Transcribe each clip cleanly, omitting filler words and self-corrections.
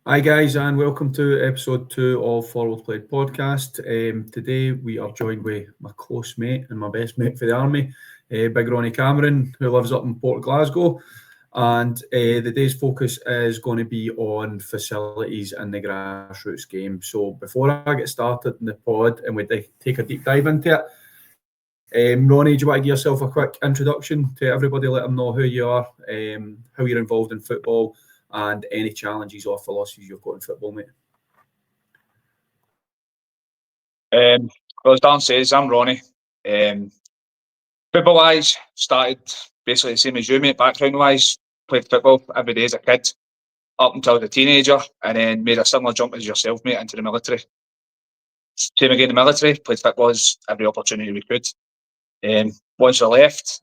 Hi guys, and welcome to episode 2 of Forward Played podcast. Today we are joined with my close mate and my best mate for the army, Big Ronnie Cameron, who lives up in Port Glasgow. And the day's focus is going to be on facilities and the grassroots game. So before I get started in the pod and we take a deep dive into it, Ronnie, do you want to give yourself a quick introduction to everybody? Let them know who you are, how you're involved in football, and any challenges or philosophies you've got in football, mate. Well, as Dan says, I'm Ronnie. Football-wise, started basically the same as you, mate. Background-wise, played football every day as a kid, up until the teenager, and then made a similar jump as yourself, mate, into the military. Same again in the military, played football as every opportunity we could. Once I left,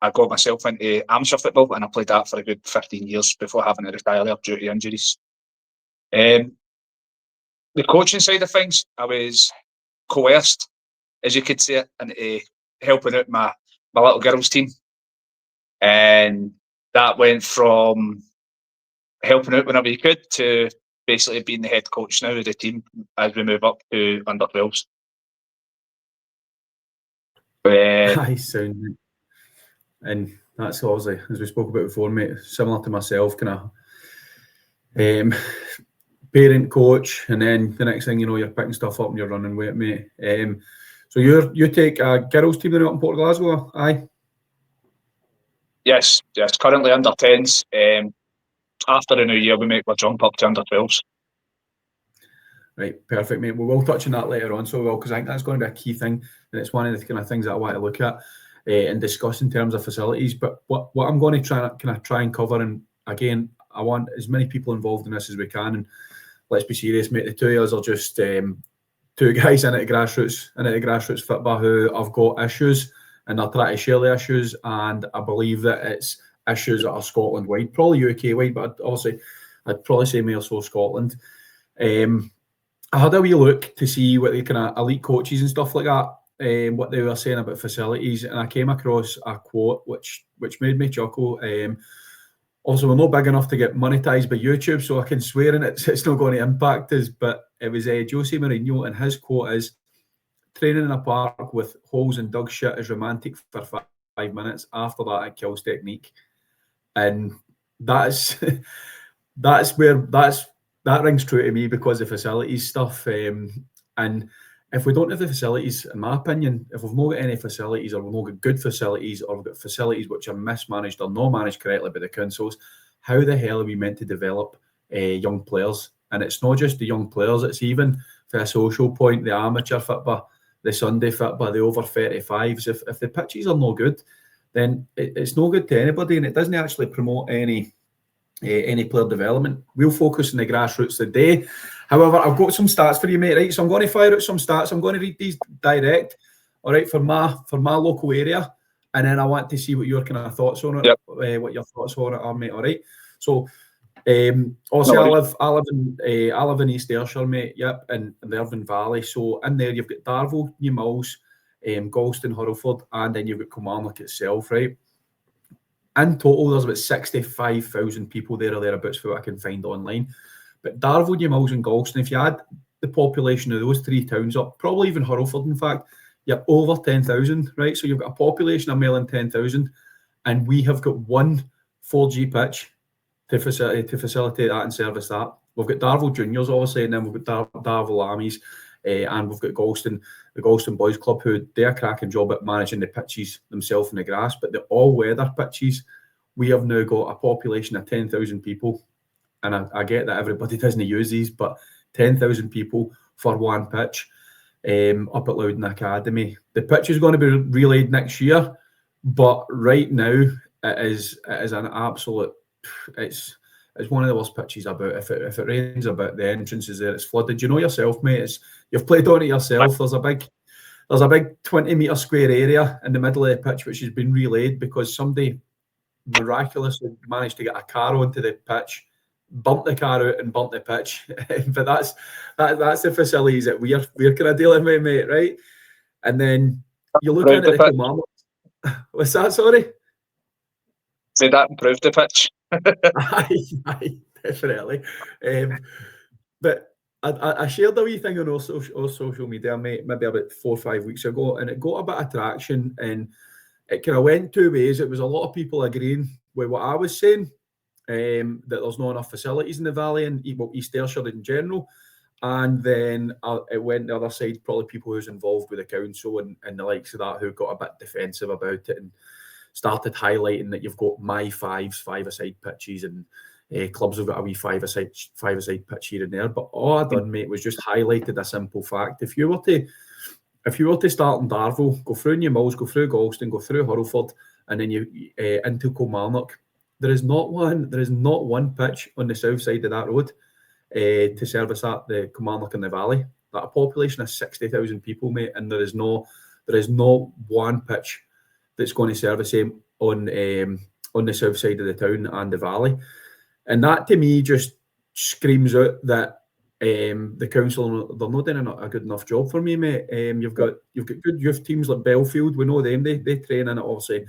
I got myself into amateur football, and I played that for a good 15 years before having to retire there due to injuries. The coaching side of things, I was coerced, as you could say it, into helping out my little girls' team. And that went from helping out whenever you could to basically being the head coach now of the team as we move up to under 12s. Nice sound. And that's obviously, as we spoke about before, mate, similar to myself, kind of parent, coach, and then the next thing you know, you're picking stuff up and you're running with it, mate. So you take a girls' team now up in Port Glasgow, aye? Yes, currently under 10s. After the new year, we make our jump up to under 12s. Right, perfect, mate. We'll touch on that later on, so well, because I think that's going to be a key thing, and it's one of the kind of things that I want to look at and discuss in terms of facilities. But what I'm going to try and cover, and again, I want as many people involved in this as we can. And let's be serious, mate. The two of us are just two guys in the grassroots football who have got issues, and they're trying to share the issues. And I believe that it's issues that are Scotland wide, probably UK wide, but I'd probably say more so Scotland. I had a wee look to see what the kind of elite coaches and stuff like that, what they were saying about facilities, and I came across a quote which made me chuckle. Also, we're not big enough to get monetized by YouTube, so I can swear in it. It's not going to impact us. But it was Jose Mourinho, and his quote is, "Training in a park with holes and dug shit is romantic for 5 minutes. After that, it kills technique." And that's that rings true to me because of facilities stuff. And if we don't have the facilities, in my opinion, if we've not got any facilities, or we've not got good facilities, or we've got facilities which are mismanaged or not managed correctly by the councils, how the hell are we meant to develop young players? And it's not just the young players, it's even for a social point, the amateur football, the Sunday football, the over 35s. If the pitches are no good, then it's no good to anybody, and it doesn't actually promote any player development. We'll focus on the grassroots today. However, I've got some stats for you, mate, right? So I'm going to fire out some stats. I'm going to read these direct, all right, for my local area, and then I want to see what your kind of thoughts on it, what your thoughts on it are, mate, all right? So, obviously, I live in East Ayrshire, mate, yep, in the Irvine Valley. So in there, you've got Darvel, Newmilns, Galston, Hurlford, and then you've got Kilmarnock itself, right? In total, there's about 65,000 people there or thereabouts for what I can find online. But Darvel, Newmilns and Galston, if you add the population of those three towns up, probably even Hurlford, in fact, you're over 10,000, right? So you've got a population of more than 10,000, and we have got one 4G pitch to facilitate that and service that. We've got Darvel Juniors, obviously, and then we've got Darvel Armies, and we've got Galston, the Galston Boys Club, who do a cracking job at managing the pitches themselves in the grass. But the all-weather pitches, we have now got a population of 10,000 people. And I get that everybody doesn't use these, but 10,000 people for one pitch up at Loudon Academy. The pitch is going to be relayed next year, but right now it is an absolute... It's one of the worst pitches about. If it rains about, the entrance is there, it's flooded. You know yourself, mate. You've played on it yourself. There's a big 20-metre square area in the middle of the pitch which has been relayed because somebody miraculously managed to get a car onto the pitch, bumped the car out and bumped the pitch. But that's the facilities that we're kind of dealing with, mate, right? And then you're looking at the Kilmarnock. What's that? Sorry. Say that improved the pitch. Aye, definitely. But I shared a wee thing on our social media, mate, maybe about 4 or 5 weeks ago, and it got a bit of traction, and it kind of went two ways. It was a lot of people agreeing with what I was saying, that there's not enough facilities in the Valley and East Ayrshire in general. And then it went the other side, probably people who's involved with the council and the likes of that, who got a bit defensive about it and started highlighting that you've got my five-a-side pitches, and clubs have got a wee five-a-side pitch here and there. But all I done, mate, was just highlighted a simple fact. If you were to start in Darvel, go through New Mills, go through Galston, go through Hurlford, and then you into Kilmarnock, there is not one pitch on the south side of that road to service at the Kilmarnock and the Valley. That a population of 60,000 people, mate, and there is not one pitch that's going to service him on the south side of the town and the Valley. And that to me just screams out that the council, they're not doing a good enough job for me, mate. You've got good youth teams like Belfield. We know them. They train in it. Obviously,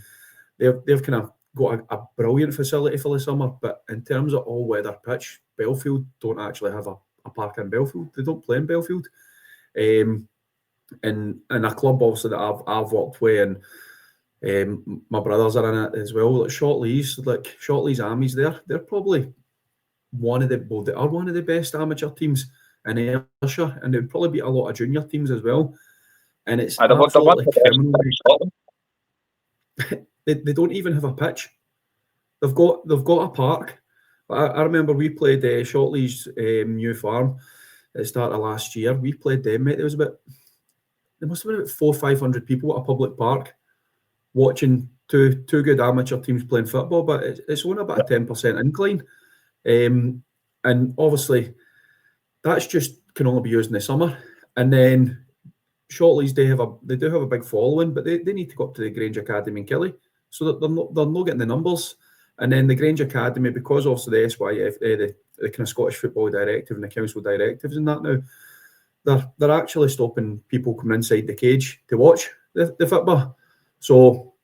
they've kind of got a brilliant facility for the summer. But in terms of all weather pitch, Belfield don't actually have a park in Belfield. They don't play in Belfield. And a club obviously that I've worked with, and my brothers are in it as well. Like Shotley's Armies, they're probably one of the best amateur teams in Ayrshire, and they'd probably beat a lot of junior teams as well. And it's absolutely criminal. They don't even have a pitch. They've got a park. I remember we played Shotley's new farm at the start of last year. We played them, mate. There must have been about 400 or 500 people at a public park watching two good amateur teams playing football, but it's only about a 10% incline. And obviously, that's just can only be used in the summer. And then Shotley's they do have a big following, but they need to go up to the Grange Academy in Killie, so that they're not getting the numbers. And then the Grange Academy, because also the SYF, the kind of Scottish Football Directive and the council directives and that now, they're actually stopping people coming inside the cage to watch the football. So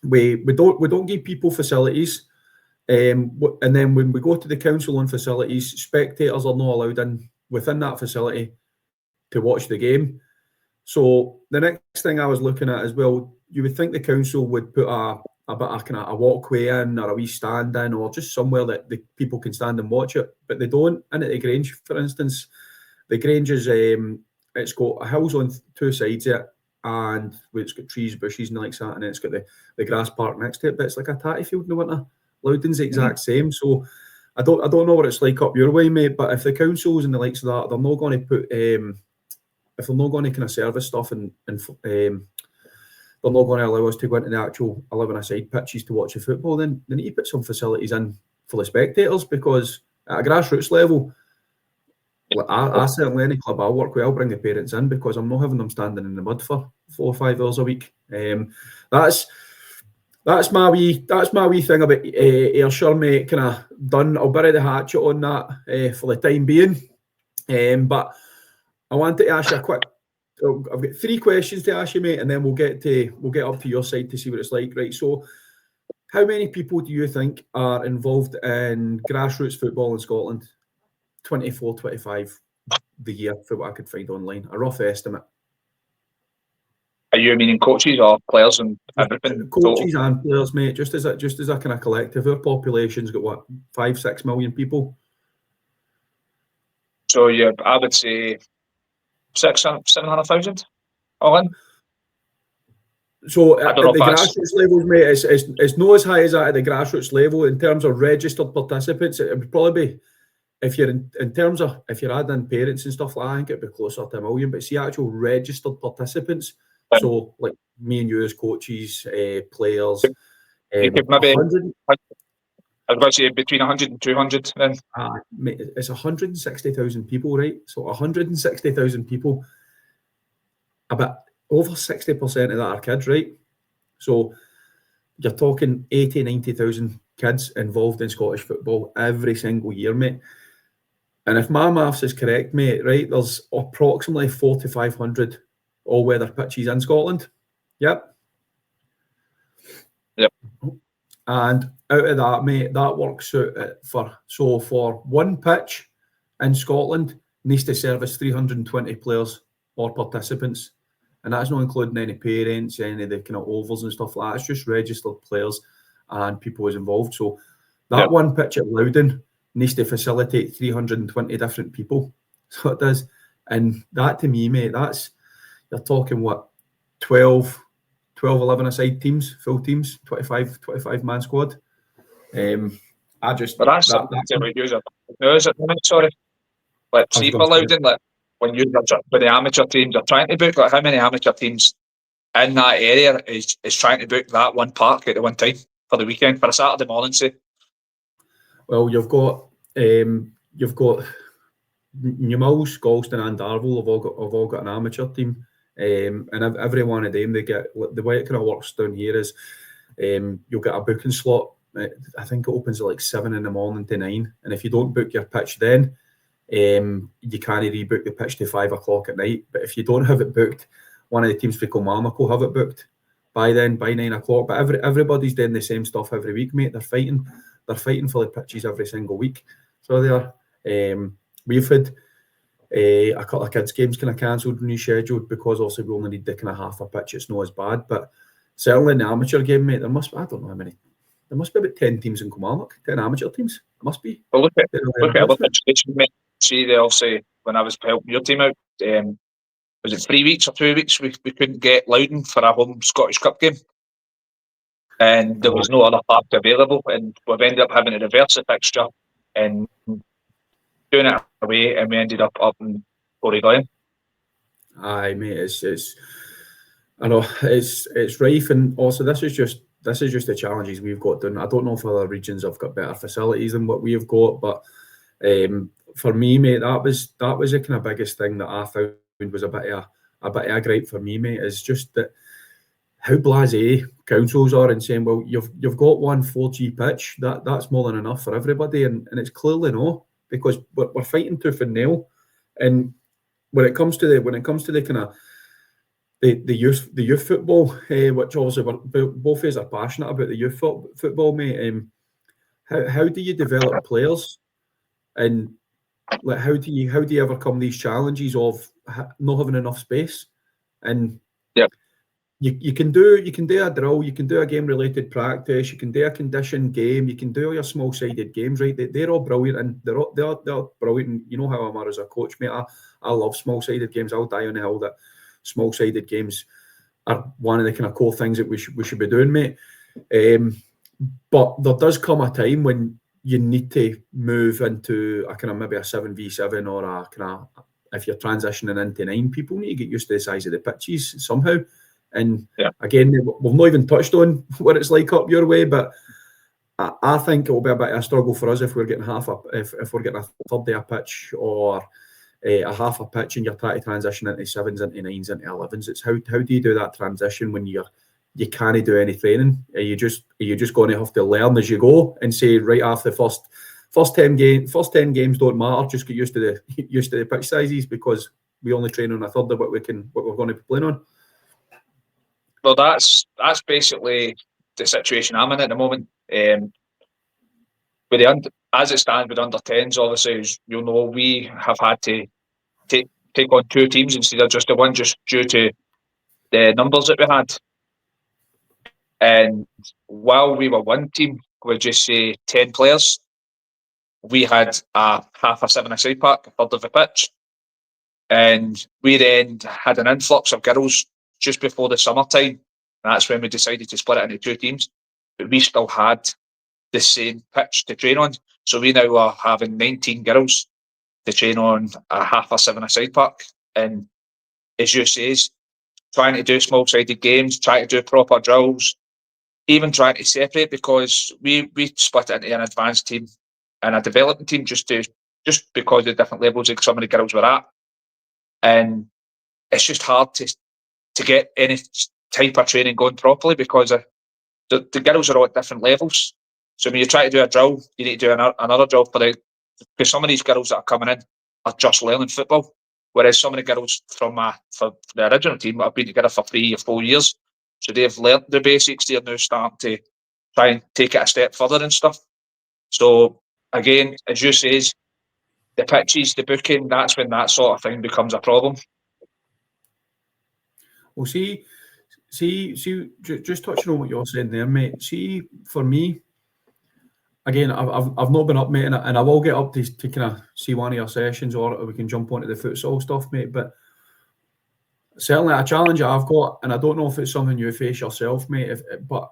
we don't give people facilities. And then when we go to the council on facilities, spectators are not allowed in within that facility to watch the game. So the next thing I was looking at as well, you would think the council would put a bit of kind of a walkway in, or a wee stand in, or just somewhere that the people can stand and watch it, but they don't. In at the Grange, for instance, the Grange is it's got a hills on two sides of it, and it's got trees, bushes, and like that, and then it's got the grass park next to it. But it's like a tatty field in the winter. Loudon's the exact same. So I don't know what it's like up your way, mate. But if the councils and the likes of that, they're not going to put if they're not going to kind of service stuff and they're not going to allow us to go into the actual 11-a-side pitches to watch the football, then they need to put some facilities in for the spectators, because at a grassroots level, I certainly, any club I work with, I'll bring the parents in, because I'm not having them standing in the mud for 4 or 5 hours a week. That's my wee thing about Ayrshire, mate. Kind of done. I'll bury the hatchet on that for the time being. But I wanted to ask you a quick. I've got 3 questions to ask you, mate, and then we'll get up to your side to see what it's like. Right. So, how many people do you think are involved in grassroots football in Scotland? 24, 25 the year, for what I could find online. A rough estimate. Are you meaning coaches or players and everything? Coaches and players, mate. Just as a kind of collective, our population's got what, 5-6 million people. So yeah, I would say 700,000 all in. So at the grassroots levels, mate, it's not as high as that at the grassroots level in terms of registered participants. It would probably be, if you're in terms of if you're adding parents and stuff like that, I think it'd be closer to 1 million. But see, actual registered participants. So, like me and you as coaches, players, maybe, I was about to say between 100 and 200 then. It's 160,000 people, right? So 160,000 people, about over 60% of that are kids, right? So you're talking 80, 90,000 kids involved in Scottish football every single year, mate. And if my maths is correct, mate, right, there's approximately 400 to 500 all-weather pitches in Scotland. Yep. And out of that, mate, that works out for one pitch in Scotland needs to service 320 players or participants. And that's not including any parents, any of the kind of overs and stuff like that. It's just registered players and people who's involved. So that one pitch at Loudon needs to facilitate 320 different people. So it does. And that to me, mate, you're talking what, 12, 11 aside teams, full teams, 25 man squad. I just... But that's something to use it. Sorry. Like, see for Loudon, like, when the amateur teams are trying to book, like, how many amateur teams in that area is trying to book that one park at the one time for the weekend, for a Saturday morning, say? Well, you've got Newmilns, Galston and Darvel have all got an amateur team. And every one of them, they get... The way it kind of works down here is you'll get a booking slot. I think it opens at like 7 in the morning to 9. And if you don't book your pitch then, you can't rebook the pitch to 5 o'clock at night. But if you don't have it booked, one of the teams for Kilmarnock will have it booked by 9 o'clock. But everybody's doing the same stuff every week, mate. They're fighting for the pitches every single week. So they are. We've had a couple of kids' games kind of cancelled and rescheduled because obviously we only need the kind of half a pitch. It's not as bad. But certainly in the amateur game, mate, I don't know how many. There must be about 10 teams in Kilmarnock, 10 amateur teams. Must be. Well, look at education, mate. See, obviously, when I was helping your team out, was it 3 weeks or 2 weeks, we couldn't get Loudon for a home Scottish Cup game. And there was no other park available. And we've ended up having to reverse the fixture and doing it away, and we ended up in Borryglen. Aye, mate, I know it's rife, and also this is just the challenges we've got done. I don't know if other regions have got better facilities than what we have got, but for me, mate, that was the kind of biggest thing that I found was a bit of a gripe for me, mate, is just that how blasé councils are in saying, well, you've got one 4G pitch, that's more than enough for everybody, and it's clearly no, because we're fighting tooth and nail. And when it comes to the kind of the youth football, which obviously both of us are passionate about the youth football, mate. How do you develop players, and like how do you overcome these challenges of not having enough space? And you can do a drill, you can do a game related practice, you can do a conditioned game, you can do all your small sided games, right? They're all brilliant, and they're brilliant. And you know how I'm as a coach, mate. I love small sided games. I'll die on the hill that small sided games are one of the kind of core things that we should be doing, mate. But there does come a time when you need to move into a kind of maybe a 7v7 or a kind of, if you're transitioning into 9, people need to get used to the size of the pitches somehow. And again, we've not even touched on what it's like up your way, but I think it will be a bit of a struggle for us if we're getting if we're getting a third day of pitch or a half a pitch and you're trying to transition into 7s, into 9s, into 11s. It's how do you do that transition when you can't do any training? Are you just going to have to learn as you go and say right after the first 10 games don't matter, just get used to the pitch sizes because we only train on a third of what we're going to be playing on? Well, that's basically the situation I'm in at the moment. As it stands with under 10s, obviously, as you'll know, we have had to take on 2 teams instead of just the one, just due to the numbers that we had. And while we were one team with just say 10 players, we had a half a 7-a-side park, a third of a pitch. And we then had an influx of girls just before the summertime. That's when we decided to split it into 2 teams. But we still had the same pitch to train on. So we now are having 19 girls to train on a half a 7-a-side park. And as you say, trying to do small-sided games, trying to do proper drills, even trying to separate, because we split it into an advanced team and a development team just because of the different levels that some of the girls were at. And it's just hard to get any type of training going properly because the girls are all at different levels. So when you try to do a drill, you need to do another drill because some of these girls that are coming in are just learning football, whereas some of the girls from the original team have been together for 3 or 4 years, so they've learnt the basics. They're now starting try and take it a step further and stuff. So again, as you says, the pitches, the booking, that's when that sort of thing becomes a problem. Well, see, just touching on what you're saying there, mate. See, for me, again, I've not been up, mate, and I will get up to kind of see one of your sessions, or we can jump onto the futsal stuff, mate. But certainly a challenge I've got, and I don't know if it's something you face yourself, mate. But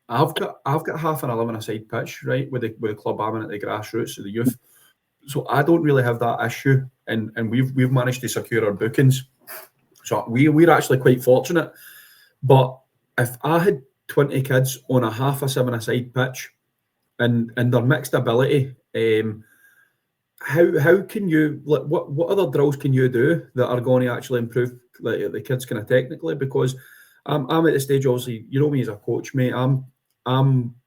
I've got half an 11-a-side pitch, right, with the club I'm in at the grassroots of the youth. So I don't really have that issue, and we've managed to secure our bookings. So we're actually quite fortunate. But if I had 20 kids on a half a 7-a-side pitch, and their mixed ability, how can you, like, what other drills can you do that are going to actually improve, like, the kids kind of technically? Because I'm at the stage, obviously, you know me as a coach, mate.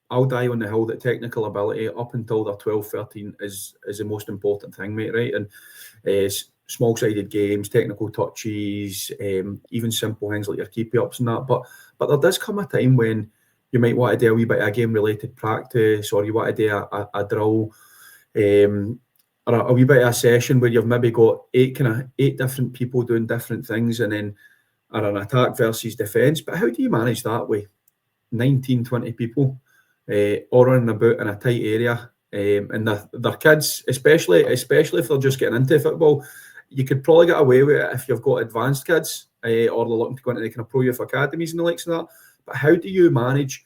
I'll die on the hill that technical ability up until they're 12, 13 is the most important thing, mate, right? And small-sided games, technical touches, even simple things like your keepy-ups and that. But there does come a time when you might want to do a wee bit of a game-related practice, or you want to do a drill, or a wee bit of a session where you've maybe got eight different people doing different things, and then are an attack versus defence. But how do you manage that with 19, 20 people all running about in a tight area? And their kids, especially if they're just getting into football, you could probably get away with it if you've got advanced kids, or they're looking to go into the kind of pro youth academies and the likes of that. But how do you manage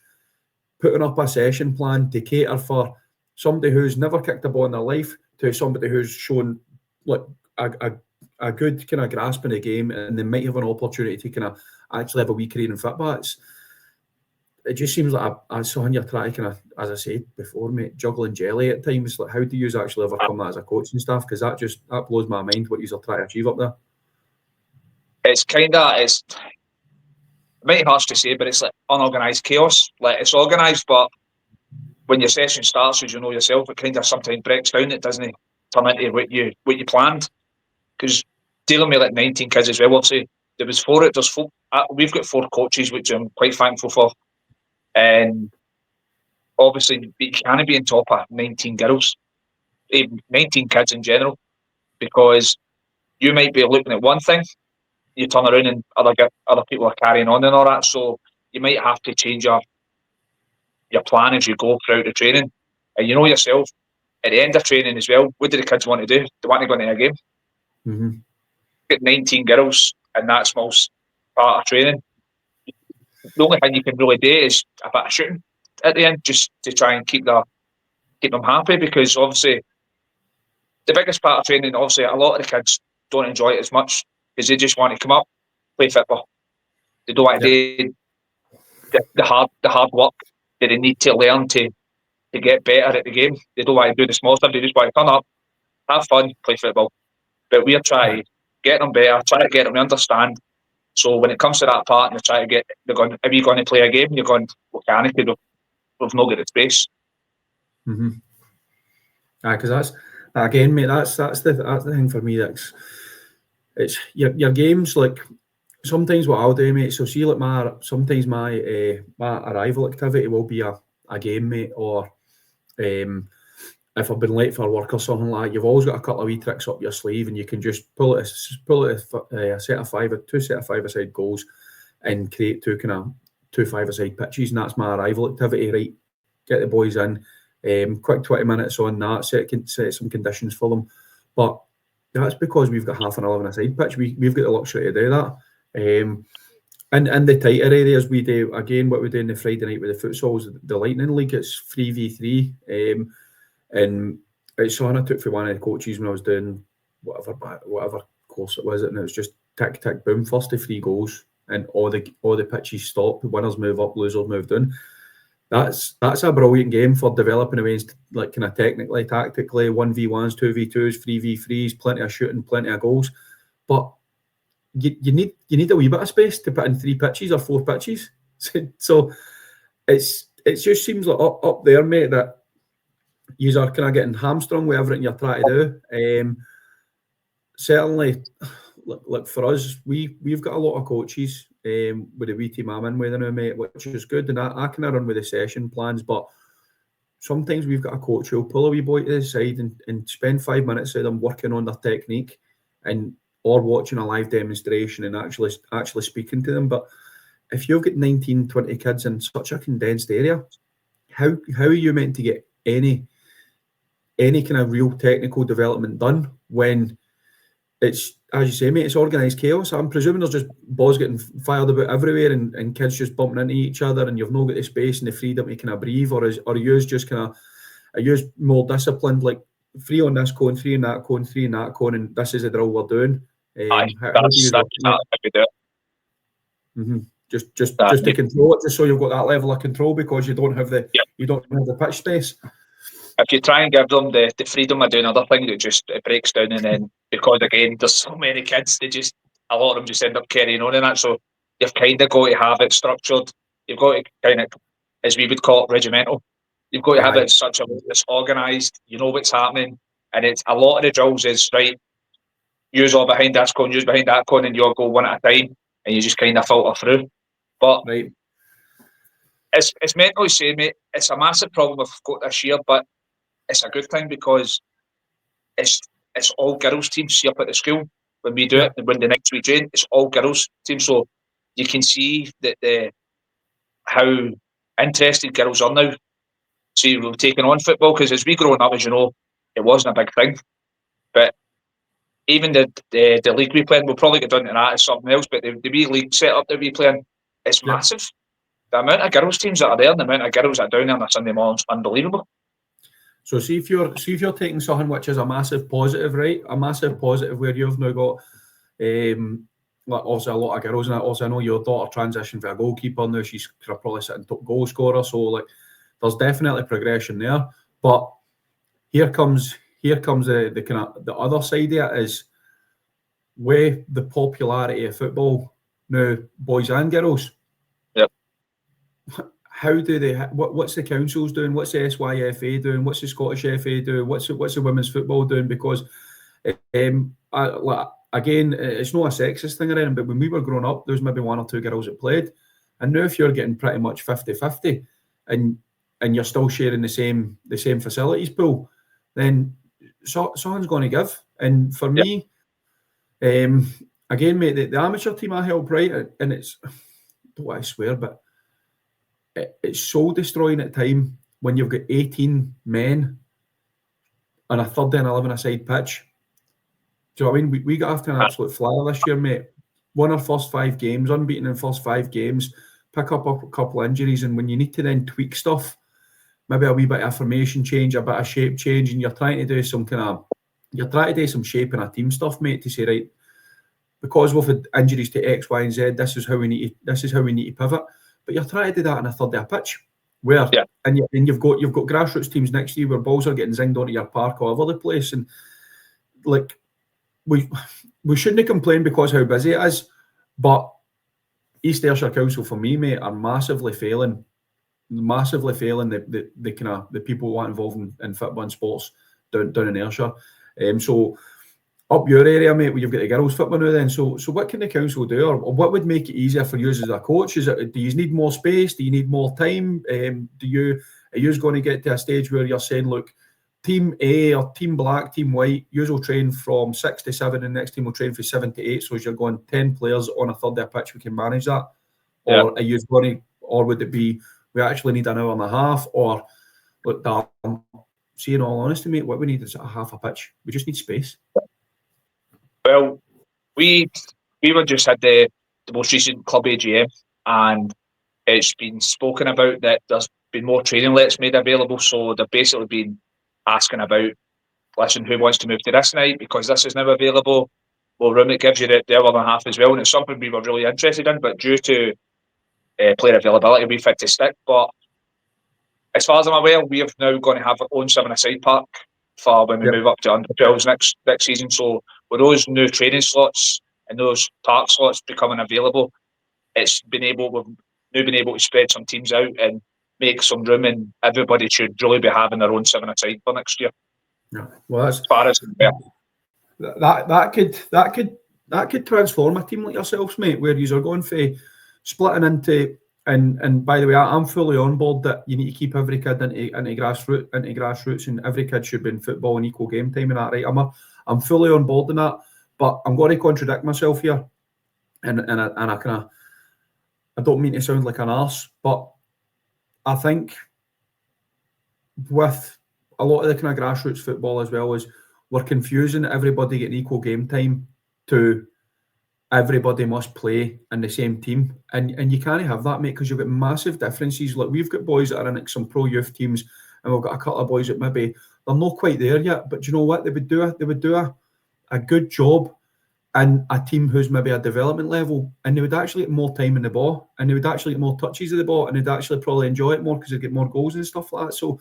putting up a session plan to cater for somebody who's never kicked a ball in their life to somebody who's shown like a good kind of grasp in the game, and they might have an opportunity to kind of actually have a wee career in football? It just seems like I saw you're trying to kind of, as I said before, mate, juggling jelly at times. Like, how do you actually overcome that as a coach and stuff? Because that blows my mind what you're trying to achieve up there. It's it might be harsh to say, but it's like unorganised chaos. Like, it's organised, but when your session starts, as you know yourself, it kind of sometimes breaks down. It doesn't turn into what you planned. Because dealing with like 19 kids as well, obviously there's four. We've got 4 coaches, which I'm quite thankful for. And obviously, you can't be on top of 19 girls, even 19 kids in general, because you might be looking at one thing, you turn around and other people are carrying on and all that. So you might have to change your plan as you go throughout the training. And you know yourself, at the end of training as well, what do the kids want to do? They want to go into a game. Mm-hmm. Get 19 girls in that small part of training. The only thing you can really do is a bit of shooting at the end, just to try and keep them happy, because obviously the biggest part of training, obviously a lot of the kids don't enjoy it as much because they just want to come up, play football. They don't want to do the hard work that they need to learn to get better at the game. They don't want to do the small stuff. They just want to turn up, have fun, play football. But we're trying to get them better, trying to get them to understand. So when it comes to that part, and you're trying to get, are you going to play a game? You're going, well, can I? We've not got the space. Mm-hmm. Because that's, again, mate, that's the thing for me. It's your games. Like, sometimes what I'll do, mate. So see, like my arrival activity will be a game, mate, or if I've been late for work or something like that, you've always got a couple of wee tricks up your sleeve, and you can just pull it a set of 2 set of 5-a-side goals, and create 2 5-a-side pitches, and that's my arrival activity. Right, get the boys in, quick 20 minutes on that, set some conditions for them. But that's because we've got half an 11-a-side pitch. We've got the luxury to do that. And the tighter areas, we do, again, what we do in the Friday night with the futsal, the Lightning League, it's 3v3. And it's something I took for one of the coaches when I was doing whatever course it was, and it was just tick, tick, boom, first to 3 goals, and all the pitches stop, the winners move up, losers move down. That's a brilliant game for developing against, like, kind of technically, tactically, 1v1s, 2v2s, 3v3s, plenty of shooting, plenty of goals. But you need a wee bit of space to put in 3 pitches or 4 pitches. So it just seems like up there, mate, that you are kind of getting hamstrung with everything you're trying to do. Certainly, look, for us, we've got a lot of coaches, with the wee team I'm in with now, mate, which is good. And I kind of run with the session plans, but sometimes we've got a coach who'll pull a wee boy to the side and spend 5 minutes with them working on their technique and or watching a live demonstration and actually speaking to them. But if you've got 19, 20 kids in such a condensed area, how are you meant to get any kind of real technical development done when it's, as you say, mate, it's organised chaos? I'm presuming there's just balls getting fired about everywhere and kids just bumping into each other, and you've not got the space and the freedom to kind of breathe, or are you just kind of, are you more disciplined, like 3 on this cone, 3 in that cone, 3 in that cone, and this is the drill we're doing? Aye, that's exactly how we do it. Mm-hmm. Just to control it, just so you've got that level of control, because you don't have the pitch space. If you try and give them the freedom of doing other things, it breaks down. And then, because again there's so many kids, a lot of them just end up carrying on in that. So you've kind of got to have it structured. You've got to kind of, as we would call it, regimental. You've got to have it in such a way that's organised. You know what's happening, and it's a lot of the drills is right. Use all behind this cone, use behind that cone, and you'll go one at a time, and you just kind of filter through. But it's mentally saying, mate, it's a massive problem we've got this year, but it's a good thing because it's all girls teams. See up at the school when we do it, when the next we train, it's all girls teams. So you can see that how interested girls are now. See, we've taken on football, because as we growing up, as you know, it wasn't a big thing. But even the league we play in, we'll probably get done to that as something else. But the wee league setup that we play in, it's massive. The amount of girls teams that are there and the amount of girls that are down there on a Sunday morning is unbelievable. So see if you're taking something which is a massive positive, right? A massive positive where you've now got like obviously a lot of girls in it. Also, I know your daughter transitioned for a goalkeeper now. She's probably sitting top goal scorer. So like, there's definitely progression there. But here comes the kind of the other side of it is with the popularity of football now, boys and girls. Yep. How do they? What's the councils doing? What's the SYFA doing? What's the Scottish FA doing? What's the women's football doing? Because again, it's not a sexist thing or anything, but when we were growing up, there was maybe 1 or 2 girls that played, and now if you're getting pretty much 50-50, and you're still sharing the same facilities pool, then someone's going to give. And for me, again, mate, the amateur team I help, right, and it's, don't want to swear, but it's soul destroying at time when you've got 18 men on a 30 and 11 aside pitch. Do you know what I mean? We got after an absolute flyer this year, mate. Won our first 5 games, unbeaten in first 5 games, pick up a couple of injuries, and when you need to then tweak stuff, maybe a wee bit of formation change, a bit of shape change, and you're trying to do some shape and a team stuff, mate, to say, right, because we've had injuries to X, Y, and Z, this is how we need to pivot. But you're trying to do that in a third of a pitch, where and you've got grassroots teams next to you where balls are getting zinged onto your park all over the place, and like we shouldn't complain because how busy it is, but East Ayrshire Council for me, mate, are massively failing the kind of the people who are involved in football and sports down in Ayrshire. So up your area, mate, where you've got the girls football now then. So what can the council do, or what would make it easier for you as a coach? Do you need more space? Do you need more time? Are you going to get to a stage where you're saying, look, team A or team black, team white, you will train from 6 to 7 and the next team will train from 7 to 8. So as you're going 10 players on a third of a pitch, we can manage that? Or are you going to, or would it be, we actually need an hour and a half? Or look, see, in all honesty, mate, what we need is a half a pitch. We just need space. Well, we were just had the most recent club AGM, and it's been spoken about that there's been more training lets made available. So they've basically been asking about, listen, who wants to move to this night because this is now available. Well, room, it gives you the hour and a half as well, and it's something we were really interested in, but due to player availability, we fit to stick. But as far as I'm aware, we have now going to have our own 7-a-side park for when we move up to under 12s next season. So with those new training slots and those park slots becoming available, we've been able to spread some teams out and make some room, and everybody should really be having their own 7-a-side for next year. Yeah, well, as far as that could transform a team like yourselves, mate, where you are going for splitting into, and by the way, I'm fully on board that you need to keep every kid into grassroots, and every kid should be in football and equal game time and that, right? I'm fully on board in that, but I'm going to contradict myself here, and I don't mean to sound like an arse, but I think with a lot of the kind of grassroots football as well, is we're confusing everybody getting equal game time to everybody must play in the same team, and you can't have that, mate, because you've got massive differences. Like, we've got boys that are in like some pro youth teams, and we've got a couple of boys that maybe they're not quite there yet, but you know what, they would do a good job in a team who's maybe a development level, and they would actually get more time in the ball, and they would actually get more touches of the ball, and they'd actually probably enjoy it more because they'd get more goals and stuff like that. So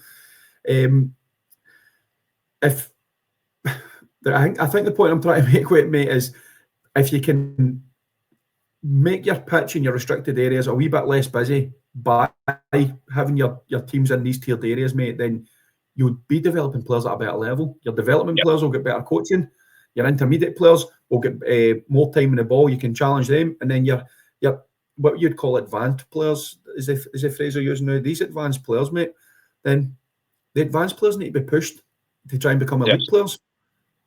if I think the point I'm trying to make with it, mate, is if you can make your pitch in your restricted areas a wee bit less busy by having your teams in these tiered areas, mate, then you'll be developing players at a better level. Your development players will get better coaching. Your intermediate players will get more time in the ball. You can challenge them, and then your what you'd call advanced players is the phrase they're using now. These advanced players, mate, then the advanced players need to be pushed to try and become elite players.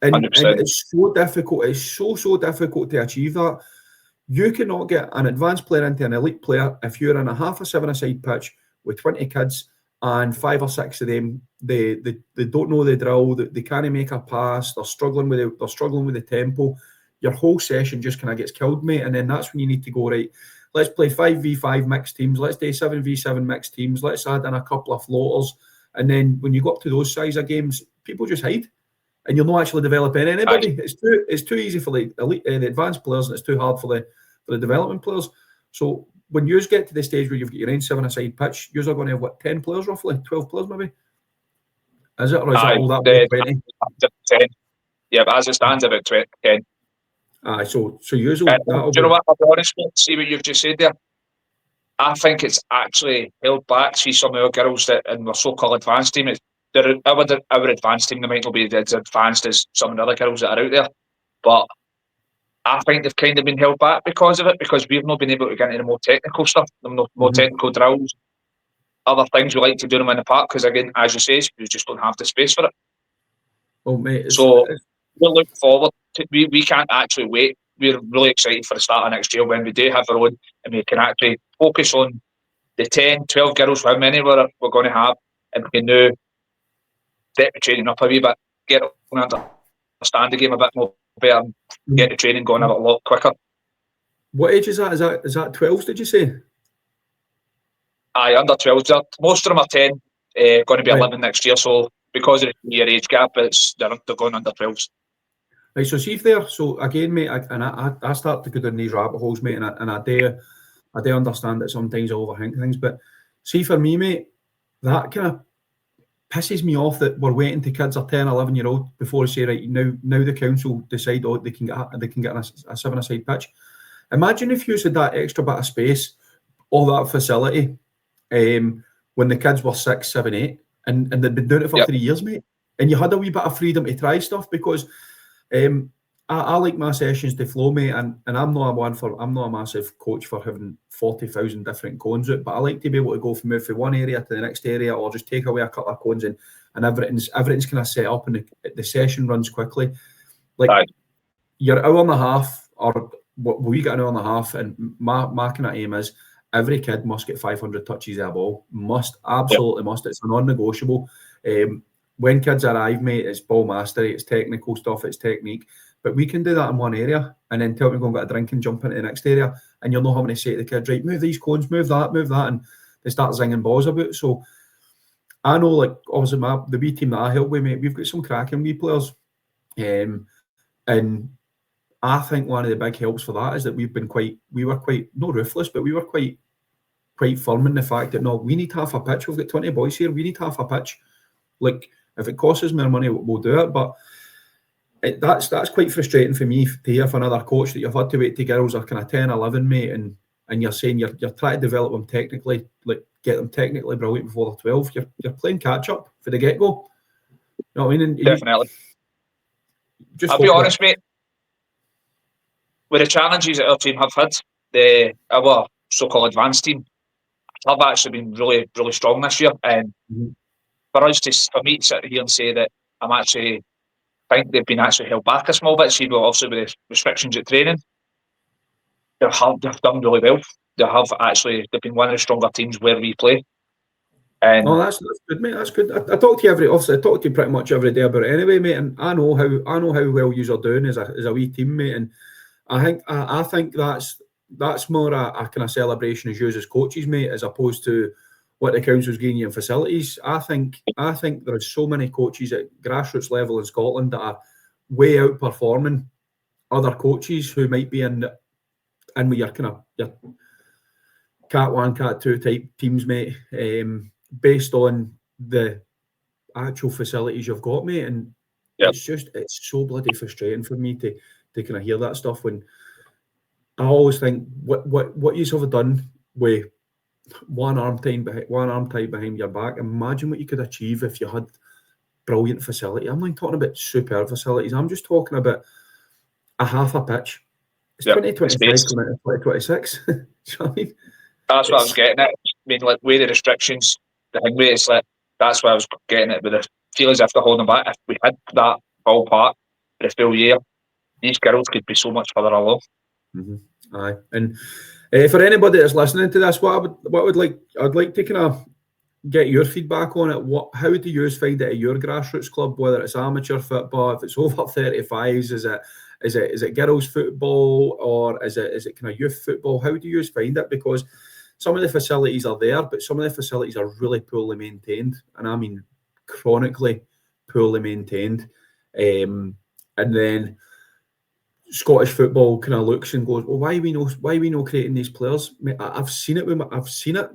And it's so difficult. It's so difficult to achieve that. You cannot get an advanced player into an elite player if you're in a half a seven-a-side pitch with 20 kids and 5 or 6 of them they don't know the drill. They can't make a pass. They're struggling with the tempo. Your whole session just kind of gets killed, mate. And then that's when you need to go, right, let's play 5v5 mixed teams. Let's do 7v7 mixed teams. Let's add in a couple of floaters. And then when you go up to those size of games, people just hide. And you'll not actually develop anybody. It's too easy for the elite, the advanced players, and it's too hard for the development players. So when you get to the stage where you've got your own 7-a-side pitch, you're going to have what, 10 players roughly, 12 players maybe. Is it, or is that all that 20? 10. Yeah, but as it stands, about 10. Aye, so usually. Do you know what? I'll be honest with you. See what you've just said there. I think it's actually held back. See some of our girls that in their so-called advanced team, our advanced team, they might not be as advanced as some of the other girls that are out there, but I think they've kind of been held back because of it, because we've not been able to get into the more technical stuff, the more technical drills, other things we like to do them in the park, because again, as you say, we just don't have the space for it. Oh, mate, so we're looking forward to, we can't actually wait. We're really excited for the start of next year when we do have our own, and we can actually focus on the 10, 12 girls, how many we're going to have, and we can now get the training up a wee bit, get on understand the game a bit more better, and get the training going a lot quicker. What age is that? Is that 12s, did you say? Aye, under 12s. Most of them are 10, going to be 11 next year, so because of the year age gap, they're going under 12s. Right, so see if they're, so again, mate, I start to go down these rabbit holes, mate, and I do understand that sometimes I overthink things, but see, for me, mate, that kind of pisses me off that we're waiting till kids are 10, 11-year-old before they say, right, now the council decide, they can get a 7-a-side pitch. Imagine if you had that extra bit of space, all that facility, when the kids were 6, 7, 8, and they'd been doing it for 3 years, mate, and you had a wee bit of freedom to try stuff, because I like my sessions to flow, mate, and I'm not a massive coach for having 40,000 different cones out, but I like to be able to go from one area to the next area, or just take away a couple of cones, and everything's kind of set up, and the session runs quickly. Like your hour and a half, or what we get an hour and a half, and my kind of aim is every kid must get 500 touches of a ball. Absolutely must. It's a non-negotiable. When kids arrive, mate, it's ball mastery, it's technical stuff, it's technique. But we can do that in one area, and then tell them to go and get a drink and jump into the next area, and you'll know how to say to the kids, right, move these cones, move that, and they start zinging balls about. So I know, like, obviously the wee team that I help with, mate, we've got some cracking wee players. And I think one of the big helps for that is that we were quite, not ruthless, but we were quite firm in the fact that, no, we need half a pitch. We've got 20 boys here, we need half a pitch. Like, if it costs us more money, we'll do it. But that's quite frustrating for me to hear from another coach that you've had to wait till girls are kind of 10, 11, mate, and you're saying you're trying to develop them technically, like get them technically brilliant before they're 12. You're playing catch up for the get go. You know what I mean? And definitely. I'll be honest, mate. With the challenges that our team have had, our so-called advanced team have actually been really, really strong this year. And for me to sit here and say that I'm actually think they've been actually held back a small bit, see, well, obviously with the restrictions at training, they've done really well. They've been one of the stronger teams where we play. And that's good, mate. That's good. I talk to you I talk to you pretty much every day about it anyway, mate. And I know how well you are doing as a wee team, mate. And I think that's more a kind of celebration as you as coaches, mate, as opposed to what the council's giving you in facilities. I think there are so many coaches at grassroots level in Scotland that are way outperforming other coaches who might be in with your kind of your Cat 1, Cat 2 type teams, mate, based on the actual facilities you've got, mate. And it's so bloody frustrating for me to kind of hear that stuff, when I always think what you have done with one arm tied behind your back. Imagine what you could achieve if you had brilliant facility. I'm not talking about superb facilities. I'm just talking about a half a pitch. It's 2025 coming into 2026. Do you know what I mean? That's what I was getting at. I mean, like, with the restrictions, the thing with it's like, that's what I was getting at, with the feelings after holding back. If we had that full part for the full year, these girls could be so much further along. Aye, and for anybody that's listening to this, I'd like to kind of get your feedback on it. How do you find it at your grassroots club? Whether it's amateur football, if it's over 35s, is it girls football, or is it kind of youth football? How do you find it? Because some of the facilities are there, but some of the facilities are really poorly maintained, and I mean chronically poorly maintained. And then Scottish football kind of looks and goes, well, why are we not creating these players? Mate, I've seen it. I've seen it.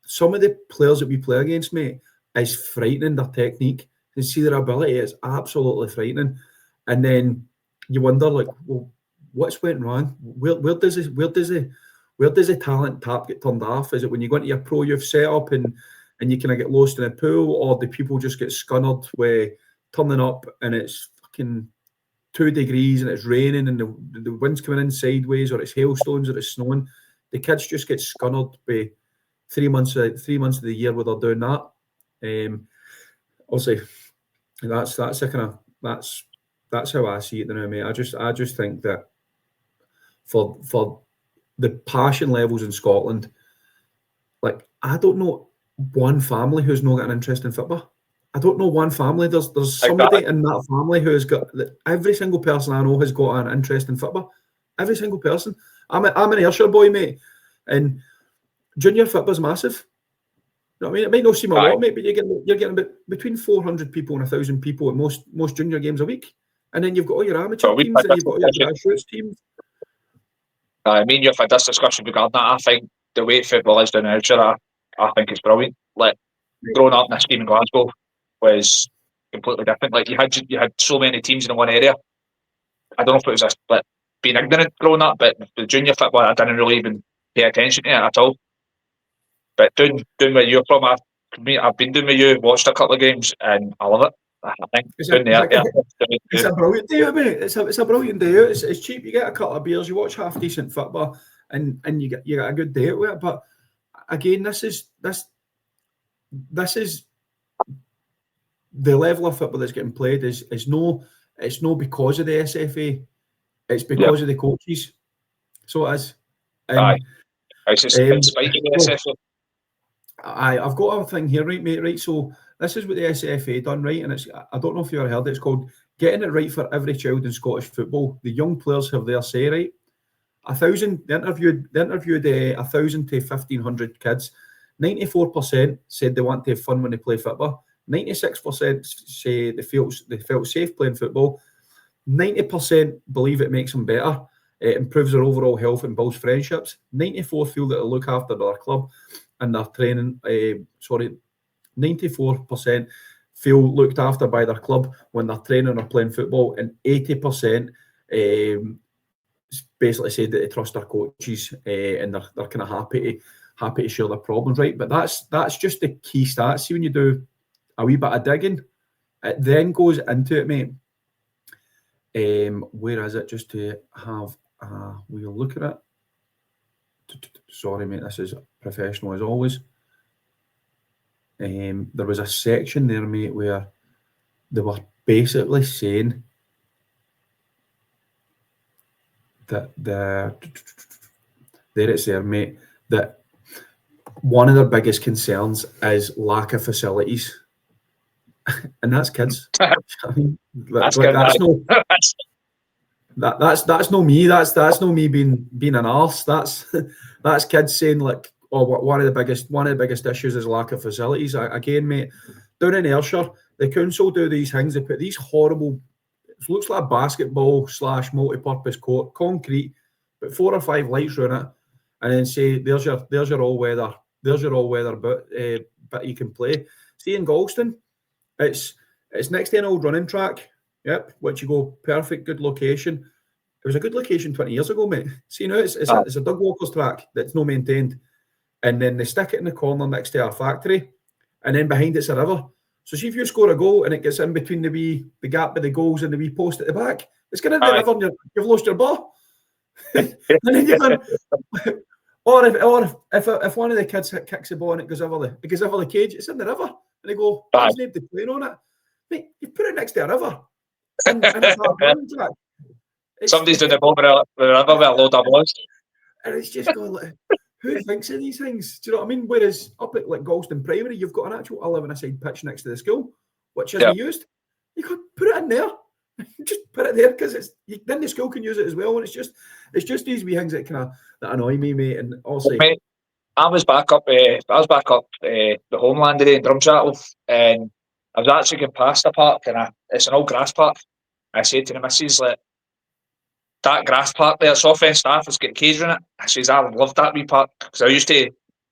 Some of the players that we play against, mate, is frightening. Their technique, and see their ability is absolutely frightening. And then you wonder, like, well, what's went wrong? Where does the talent tap get turned off? Is it when you go into your pro youth setup and you kind of get lost in a pool, or do people just get scunnered with turning up and it's fucking 2 degrees and it's raining and the wind's coming in sideways, or it's hailstones, or it's snowing? The kids just get scunnered by 3 months of the year where they're doing that. Obviously, that's how I see it now, mate. I just think that for the passion levels in Scotland, like, I don't know one family who's not got an interest in football. I don't know one family. There's somebody in that family who has got, every single person I know has got an interest in football. Every single person. I'm an Ayrshire boy, mate, and junior football's massive. You know what I mean? It might not seem a lot, mate, but you're getting between 400 people and 1,000 people at most junior games a week, and then you've got all your amateur teams and you've got all your grassroots teams. I mean, you've had this discussion regarding that. I think the way football is done in Ayrshire, I think it's brilliant. Like, growing up in a scheme in Glasgow was completely different. Like, you had so many teams in one area. I don't know if it was like being ignorant growing up, but the junior football, I didn't really even pay attention to it at all. But doing where you're from, I've been doing with you, watched a couple of games, and I love it. I think it's a brilliant day, mate. It's a brilliant day. It's cheap. You get a couple of beers, you watch half decent football, and you get a good day with it. But again, this is the level of football that's getting played it's no because of the SFA, it's because of the coaches. So it is. It's just spiking the SFA. I've got a thing here, right, mate. Right, so this is what the SFA done, right, and I don't know if you ever heard it. It's called Getting It Right for Every Child in Scottish Football. The young players have their say, right. 1,000. They interviewed 1,000 to 1,500 kids. 94% said they want to have fun when they play football. 96% say they felt safe playing football. 90% believe it makes them better. It improves their overall health and builds friendships. 94% feel that they look after their club and their training. 94% feel looked after by their club when they're training or playing football, and 80% basically said that they trust their coaches, and they're kind of happy to share their problems, right? But that's just the key stats. See, when you do a wee bit of digging, it then goes into it, mate. Where is it? Just to have we'll look at it. sorry, mate, this is professional as always. There was a section there, mate, where they were basically saying that there it's there, mate, that one of their biggest concerns is lack of facilities. And that's kids. I mean, That's that's no That's that's no me. That's no me being an arse. That's kids saying like, oh, one of the biggest issues is lack of facilities. Again, mate, down in Ayrshire, the council do these things. They put these horrible, it looks like a basketball / multi-purpose court, concrete, but 4 or 5 lights around it, and then say there's your all weather but you can play. See in Galston, it's next to an old running track. Yep, which you go, perfect, good location. It was a good location 20 years ago, mate. See now it's a dog walkers track that's no maintained, and then they stick it in the corner next to our factory, and then behind it's a river. So see if you score a goal and it gets in between the gap of the goals and the wee post at the back, it's going in the river and you've lost your ball. And then you've done, or if one of the kids kicks the ball and it goes over the cage, it's in the river, and they go, there's nobody playing on it. Mate, you put it next to a river, and it's not a running track. Somebody's doing the ball with a river with a load of balls. And it's just going like, who thinks of these things? Do you know what I mean? Whereas up at like Galston Primary, you've got an actual 11-a-side pitch next to the school, which isn't used. You could put it in there. Just put it there because then the school can use it as well. And it's just these wee things that annoy me, mate. And also, mate, I was back up the homeland today in Drumchattle, and I was actually going past the park, and it's an old grass park. I said to the missus, like, that grass park there, it's all fenced off, it's got a cage in it. I says, I loved that wee park, because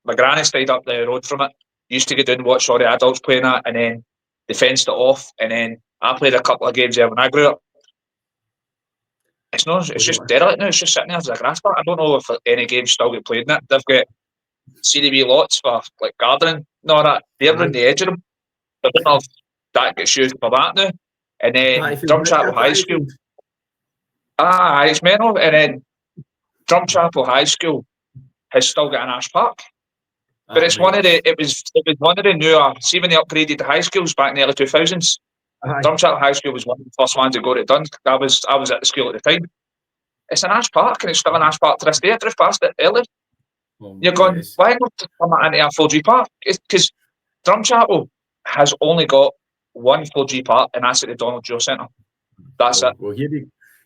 my granny stayed up the road from it, used to go down and watch all the adults playing that, and then they fenced it off, and then I played a couple of games there when I grew up. It's just derelict now, it's just sitting there as a grass park. I don't know if any games still get played in it. They've got CDB lots for like gardening and all that. They're on the edge of them. I don't know if that gets used for that now. And then Drumchapel High School. It's mental. And then Drumchapel High School has still got an Ash Park. But it was one of the newer, see when they upgraded the high schools back in the early 2000s. Drumchapel High School was one of the first ones that got it done. I was at the school at the time. It's an Ash Park, and it's still an Ash Park to this day. I drove past it earlier. You're going, why not turn that into a 4G park? Because Drumchapel has only got one 4G park, and that's at the Donald Joe Centre. That's it. Well, here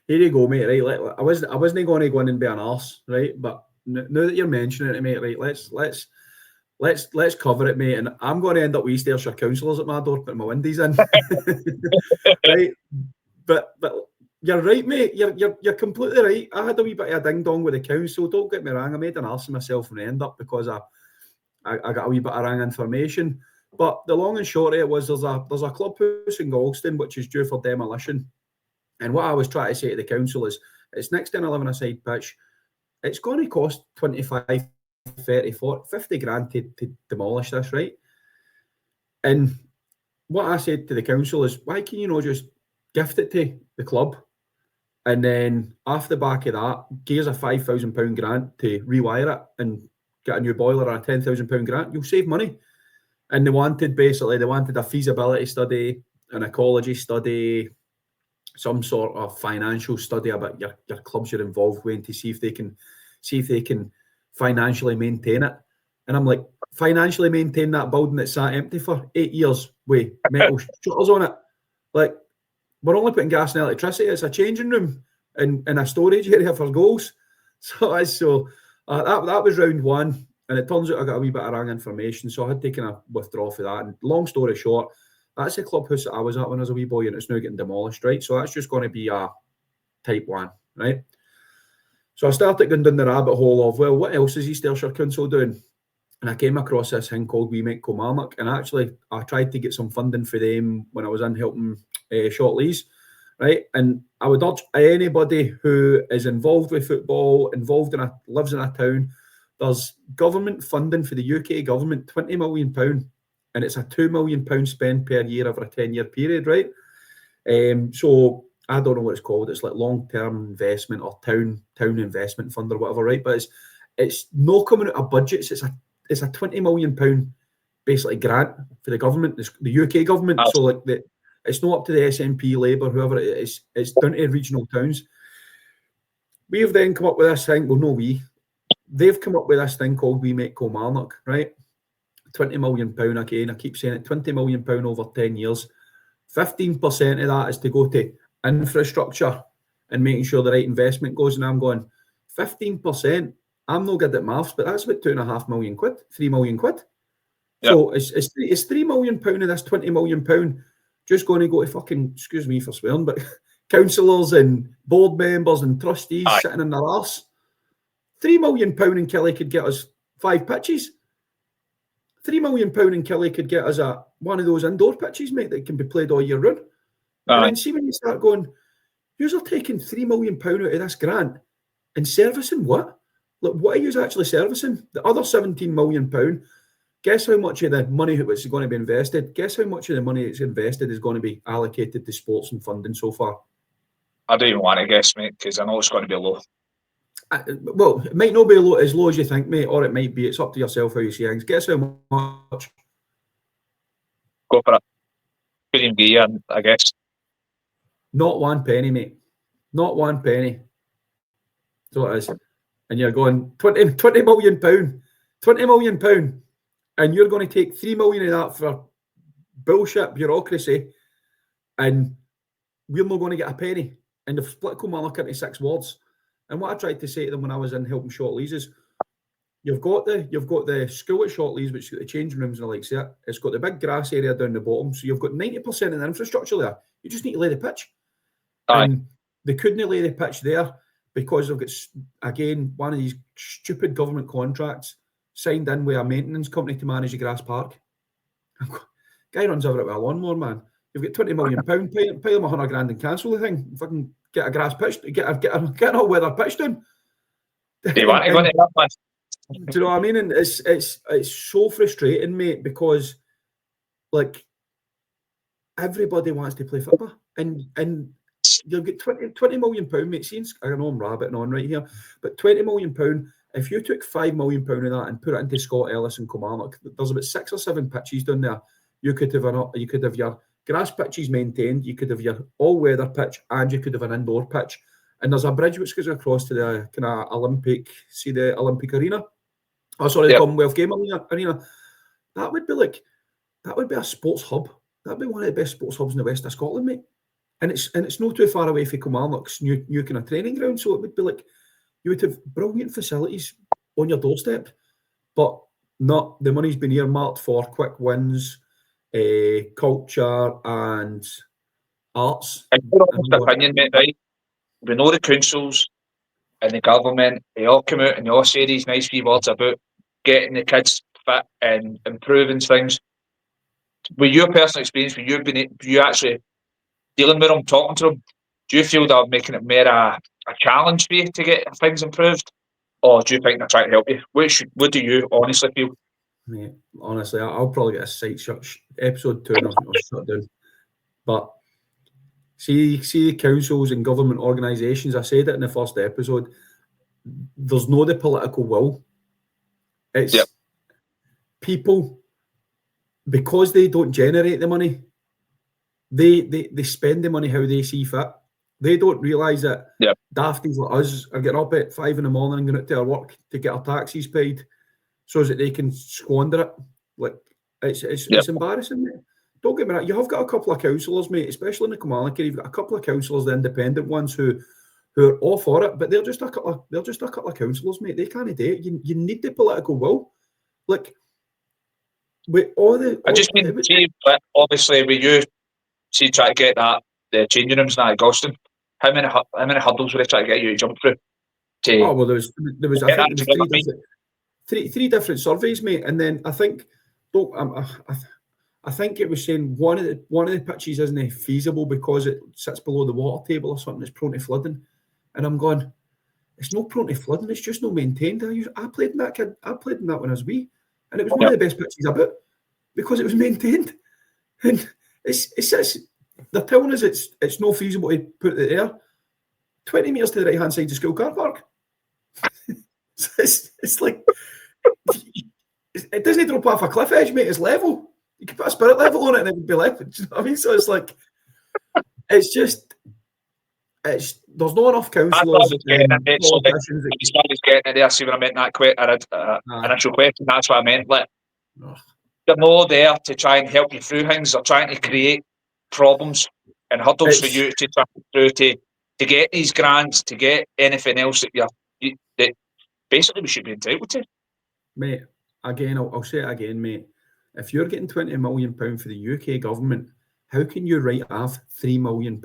you go, mate. Right, I wasn't going to go in and be an arse, right? But now that you're mentioning it, mate, right? Let's cover it, mate. And I'm going to end up with East Ayrshire councillors at my door putting my windies in, right? But you're right, mate. You're completely right. I had a wee bit of a ding dong with the council. Don't get me wrong. I made an arse of myself in the end up because I got a wee bit of wrong information. But the long and short of it was there's a clubhouse in Galston which is due for demolition. And what I was trying to say to the council is it's next to an 11-a-side pitch. It's going to cost 25, 30, 40, 50 grand to demolish this, right? And what I said to the council is, why can you not just gift it to the club? And then off the back of that, give us a £5,000 grant to rewire it and get a new boiler or a £10,000 grant. You'll save money. And they wanted a feasibility study, an ecology study, some sort of financial study about your clubs you're involved with to see if they can financially maintain it. And I'm like, financially maintain that building that sat empty for 8 years with metal shutters on it? Like, we're only putting gas and electricity. It's a changing room and a storage area for goals. So that was round one. And it turns out I got a wee bit of wrong information. So I had taken a withdrawal for that. And long story short, that's the clubhouse that I was at when I was a wee boy, and it's now getting demolished, right? So that's just going to be a type 1, right? So I started going down the rabbit hole of, well, what else is East Ayrshire Council doing? And I came across this thing called We Make Kilmarnock. And actually, I tried to get some funding for them when I was in helping Short Lees, right? And I would urge anybody who is involved with football, lives in a town, there's government funding for the UK government, £20 million, and it's a £2 million spend per year over a 10-year period, right? So I don't know what it's called. It's like long-term investment or town investment fund or whatever, right? But it's no coming out of budgets. It's a £20 million basically grant for the government, the UK government. So like it's not up to the SNP, Labour, whoever it is. It's down to regional towns. We have then come up with this thing. Well, no, they've come up with this thing called We Make Kilmarnock, right? £20 million again. I keep saying it. £20 million over 10 years. 15% of that is to go to infrastructure and making sure the right investment goes. And I'm going 15%. I'm no good at maths, but that's about £2.5 million, £3 million. Yep. So it's £3 million of this £20 million just going to go to fucking, excuse me for swearing, but councillors and board members and trustees sitting in their arse. £3 million in Kelly could get us 5 pitches. £3 million in Kelly could get us one of those indoor pitches, mate, that can be played all year round. And then see when you start going, you're taking £3 million out of this grant and servicing what? Like, what are you actually servicing? The other £17 million, guess how much of the money that's going to be invested? Guess how much of the money that's invested is going to be allocated to sports and funding so far? I don't even want to guess, mate, because I know it's going to be low. Well, it might not be as low as you think, mate, or it might be. It's up to yourself how you see things. Guess how much? Go for it. Couldn't even be, I guess. Not 1 penny, mate. Not 1 penny. So it is. And you're going £20 million, £20 million, and you're going to take £3 million of that for bullshit bureaucracy, and we're not going to get a penny. And they've split Kilmarnock into 6 wards. And what I tried to say to them when I was in helping Shortleys is, you've got the school at Shortleys, which has got the changing rooms and the likes of it. It's got the big grass area down the bottom, so you've got 90% of the infrastructure there. You just need to lay the pitch. And they couldn't lay the pitch there because they've got, again, one of these stupid government contracts signed in with a maintenance company to manage the grass park. Guy runs over it with a lawnmower, man. You've got £20 million, pay them £100,000 and cancel the thing. Fucking get a grass pitch, get an all-weather pitch down. Do you want to go to that, man? Do you know what I mean? And it's so frustrating, mate, because like everybody wants to play football, and you'll get £20 million, mate. Since I know I'm rabbiting on right here, but £20 million. If you took £5 million of that and put it into Scott Ellis and Kilmarnock, there's about 6 or 7 pitches down there. You could have your grass pitches maintained, you could have your all-weather pitch, and you could have an indoor pitch. And there's a bridge which goes across to the kind of Olympic, see the Olympic arena? Oh, sorry, the Commonwealth Game arena. That would be a sports hub. That'd be one of the best sports hubs in the west of Scotland, mate. And it's not too far away from Kilmarnock's new kind of training ground. So it would be like, you would have brilliant facilities on your doorstep, but not, the money's been earmarked for quick wins, culture and arts. In your honest opinion, mate, right? We know the councils and the government, they all come out and they all say these nice wee words about getting the kids fit and improving things. With your personal experience, with you actually dealing with them, talking to them, do you feel they're making it more a challenge for you to get things improved? Or do you think they're trying to help you? What do you honestly feel? Mate, honestly, I'll probably get a site shut. Episode 2 and I'll shut down. But see the councils and government organisations, I said it in the first episode, there's no the political will. It's people, because they don't generate the money, they spend the money how they see fit. They don't realise that dafties like us are getting up at 5 in the morning and going out to our work to get our taxis paid so that they can squander it. Like, it's embarrassing, mate. Don't get me wrong, you have got a couple of councillors, mate, especially in the Kilmarnock area, you've got a couple of councillors, the independent ones who are all for it, but they're just a couple of councillors, mate. They can't do it. You need the political will. Like, with all the... obviously, with you, try to get the changing rooms now at Galston, how many hurdles were they trying to get you to jump through? There was I think there was three different surveys, mate, and then I think it was saying one of the pitches isn't feasible because it sits below the water table or something. It's prone to flooding, and I'm going, it's not prone to flooding. It's just not maintained. I played in that when I was wee, and it was one of the best pitches about because it was maintained. And they're telling us it's not feasible to put it there. 20 metres to the right hand side of the school car park. It's like it doesn't drop off a cliff edge, mate. It's level. You can put a spirit level on it and it would be level. Do you know what I mean? So it's like there's not enough That's what I councillors was getting and at, mate. So politicians. that's what I was getting at there. See when I meant that initial question, that's what I meant. Like, they're not there to try and help you through things. They're trying to create problems and hurdles for you to try through to get these grants, to get anything else that basically we should be entitled to. Mate, again, I'll say it again, mate. If you're getting £20 million for the UK government, how can you write off £3 million?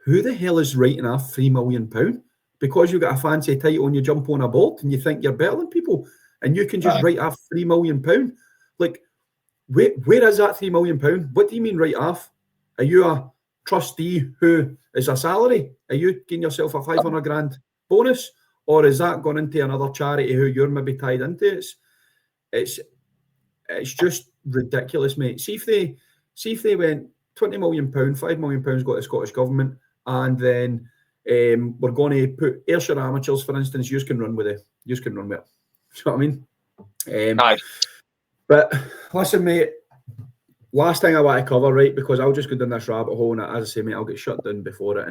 Who the hell is writing off £3 million? Because you got a fancy title and you jump on a board and you think you're better than people and you can just write off £3 million? Like, where is that £3 million? What do you mean write off? Are you a trustee who is a salary? Are you getting yourself a 500 grand bonus? Or is that gone into another charity who you're maybe tied into? It's just ridiculous, mate. See if they went £20 million, £5 million go to the Scottish Government, and then we're going to put Ayrshire amateurs, for instance, you can run with it. You can run with it. You know what I mean? But listen, mate, last thing I want to cover, right, because I'll just go down this rabbit hole, and as I say, mate, I'll get shut down before it,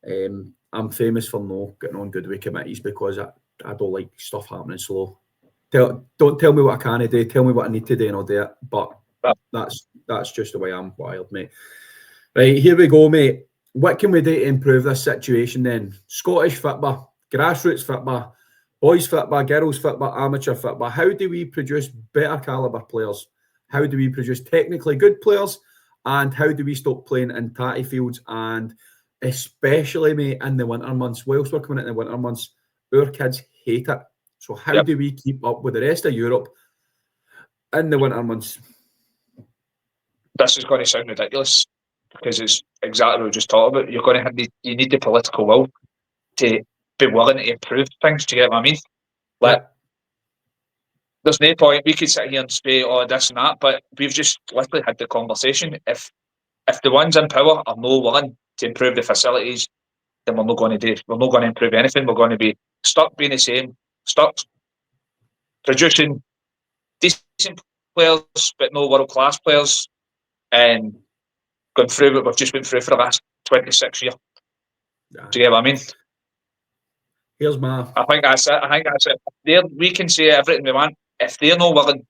and I'm famous for not getting on good with committees because I don't like stuff happening slow. Don't tell me what I can do. Tell me what I need to do and I'll do it. But that's just the way I'm wired, mate. Right, here we go, mate. What can we do to improve this situation then? Scottish football, grassroots football, boys football, girls football, amateur football. How do we produce better calibre players? How do we produce technically good players? And how do we stop playing in tatty fields? And especially, mate, in the winter months. Whilst we're coming into the winter months, our kids hate it. So how do we keep up with the rest of Europe in the winter months? This is going to sound ridiculous because it's exactly what we just talked about. You're going to have you need the political will to be willing to improve things. Do you get what I mean? Like, there's no point. We could sit here and say, "Oh, this and that," but we've just literally had the conversation. If the ones in power are not willing to improve the facilities, then we're not going to improve anything. We're going to be stuck being the same, stuck producing decent players but no world class players, and going through what we've just been through for the last 26 years. Do you get what I mean? Here's my. I think that's it. We can say everything we want. If they're not willing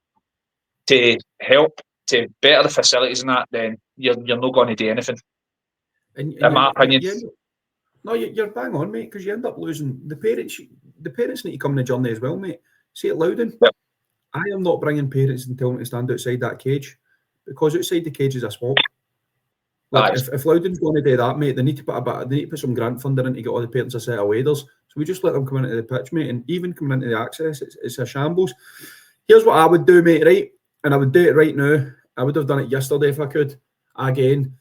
to help to better the facilities and that, then you're not going to do anything. In my opinion. You're bang on, mate, because you end up losing the parents. The parents need to come in the journey as well, mate. See it Loudon. Yep. I am not bringing parents and telling them to stand outside that cage because outside the cage is a swamp. Like if Loudon's going to do that, mate, they need to put some grant funding in to get all the parents a set of waders. So we just let them come into the pitch, mate, and even coming into the access, it's a shambles. Here's what I would do, mate, right? And I would do it right now. I would have done it yesterday if I could, again.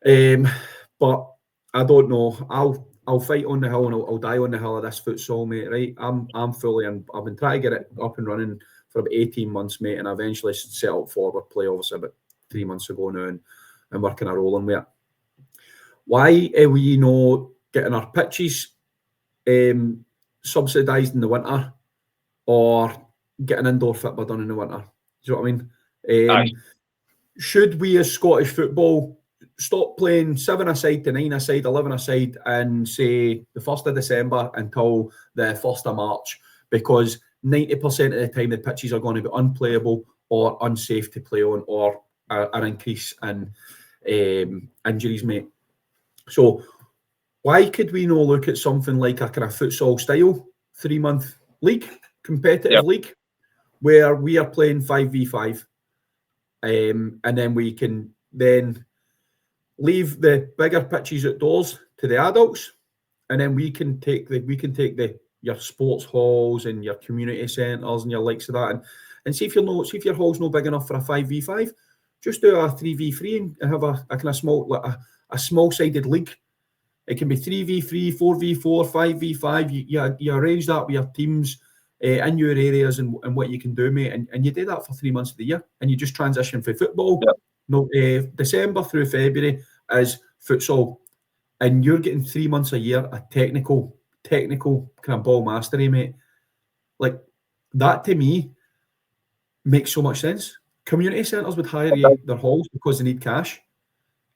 But I don't know. I'll fight on the hill and I'll die on the hill of this futsal, mate, right? I'm fully in. I've been trying to get it up and running for about 18 months, mate, and I eventually set up forward play, obviously, about 3 months ago now, and working a rolling with it. Why are we not getting our pitches subsidised in the winter or getting indoor football done in the winter? Do you know what I mean? Should we as Scottish football stop playing 7-a-side to 9-a-side, 11-a-side and say the 1st of December until the 1st of March? Because 90% of the time the pitches are going to be unplayable or unsafe to play on, or an increase in injuries, mate. So why could we not look at something like a kind of futsal style 3-month league, competitive league, where we are playing 5v5, and then we can then leave the bigger pitches outdoors to the adults, and then we can take your sports halls and your community centres and your likes of that, and see if your hall's not big enough for a 5v5, just do a 3v3 and have a kind of small, like a small-sided league. It can be 3v3, 4v4, 5v5. You arrange that with your teams in your areas and what you can do, mate. And you do that for 3 months of the year. And you just transition from football. December through February is futsal. And you're getting 3 months a year of technical kind of ball mastery, mate. Like, that to me makes so much sense. Community centres would hire you their halls because they need cash,